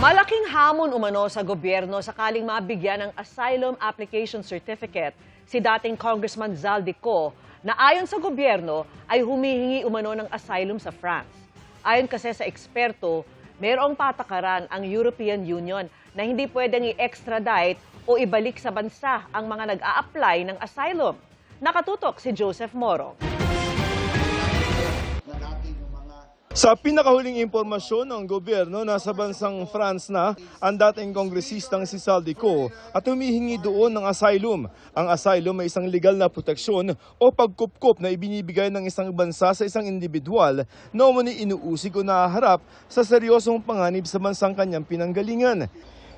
Malaking hamon umano sa gobyerno sakaling mabigyan ng asylum application certificate si dating Congressman Zaldico na ayon sa gobyerno ay humihingi umano ng asylum sa France. Ayon kasi sa eksperto, mayroong patakaran ang European Union na hindi pwedeng i-extradite o ibalik sa bansa ang mga nag-a-apply ng asylum. Nakatutok si Joseph Moro. Sa pinakahuling impormasyon ng gobyerno, nasa bansang France na ang dating kongresistang si Zaldico at humihingi doon ng asylum. Ang asylum ay isang legal na proteksyon o pagkupkop na ibinibigay ng isang bansa sa isang individual na umani inuusig o nahaharap sa seryosong panganib sa bansang kanyang pinanggalingan.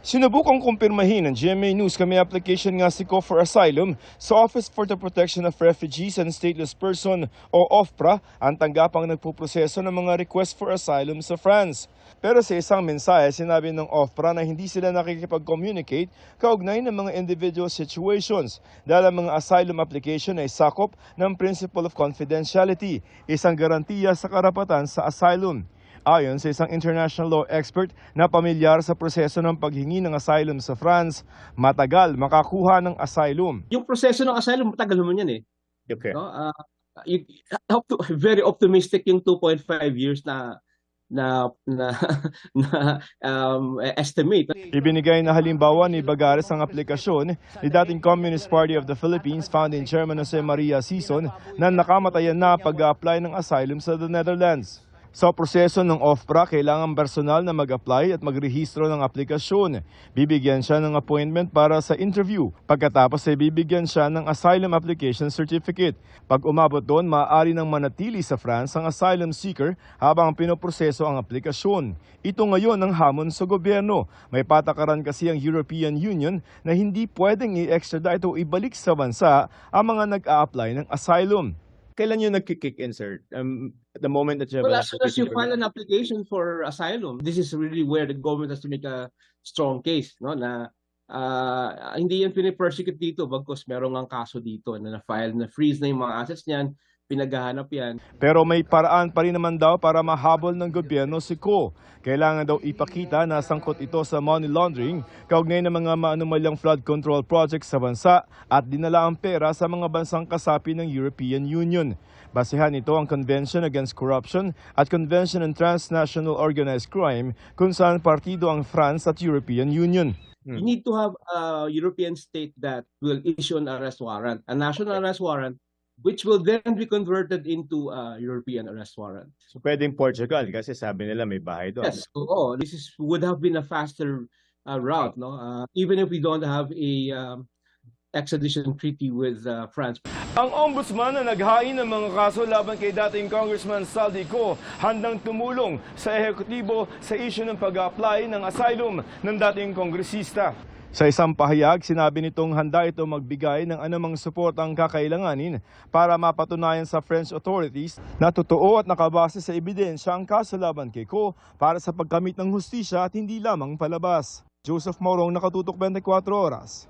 Sinubukang kumpirmahin ng GMA News kami application nga si Ko for Asylum sa Office for the Protection of Refugees and Stateless Person o OFPRA ang tanggapang nagpuproseso ng mga request for asylum sa France. Pero sa isang mensahe, sinabi ng OFPRA na hindi sila nakikipag-communicate kaugnay ng mga individual situations dahil ang mga asylum application ay sakop ng Principle of Confidentiality, isang garantiya sa karapatan sa asylum. Ayon sa isang international law expert na pamilyar sa proseso ng paghingi ng asylum sa France, matagal makakuha ng asylum. Yung proseso ng asylum, matagal naman yan eh. Okay. No? Very optimistic yung 2.5 years na estimate. Ibinigay na halimbawa ni Bagares ang aplikasyon ni dating Communist Party of the Philippines founding chairman Jose Maria Sison na nakamatayan na pag-a-apply ng asylum sa the Netherlands. Sa proseso ng OFPRA, kailangan personal na mag-apply at magrehistro ng aplikasyon. Bibigyan siya ng appointment para sa interview. Pagkatapos ay bibigyan siya ng asylum application certificate. Pag umabot doon, maaari nang manatili sa France ang asylum seeker habang pinoproseso ang aplikasyon. Ito ngayon ang hamon sa gobyerno. May patakaran kasi ang European Union na hindi pwedeng i-extradite o ibalik sa bansa ang mga nag-a-apply ng asylum. Kailan yun nag-kick in, sir? At the moment that you have Well, as soon as you file an application for asylum, this is really where the government has to make a strong case, no? Na hindi yan pinipersecute dito, bagkus merong ang kaso dito na na-file, na-freeze na yung mga assets niyan, pinaghahanap yan. Pero may paraan pa rin naman daw para mahabol ng gobyerno si Ko. Kailangan daw ipakita na sangkot ito sa money laundering, kaugnay ng mga maanumalyang flood control projects sa bansa at dinala ang pera sa mga bansang kasapi ng European Union. Basehan ito ang Convention Against Corruption at Convention on Transnational Organized Crime kung saan partido ang France at European Union. You need to have a European state that will issue an arrest warrant, a national arrest warrant, which will then be converted into a European arrest warrant. So pwedeng Portugal kasi sabi nila may bahay doon. Yes, this would have been a faster route, no? Even if we don't have a extradition treaty with France. Ang ombudsman na naghain ng mga kaso laban kay dating Congressman Zaldico handang tumulong sa ehekutibo sa issue ng pag-apply ng asylum ng dating kongresista. Sa isang pahayag, sinabi nitong handa ito magbigay ng anumang suportang kakailanganin para mapatunayan sa French authorities na totoo at nakabase sa ebidensya ang kaso laban kay Ko para sa pagkamit ng hustisya at hindi lamang palabas. Joseph Morong, Nakatutok 24 Oras.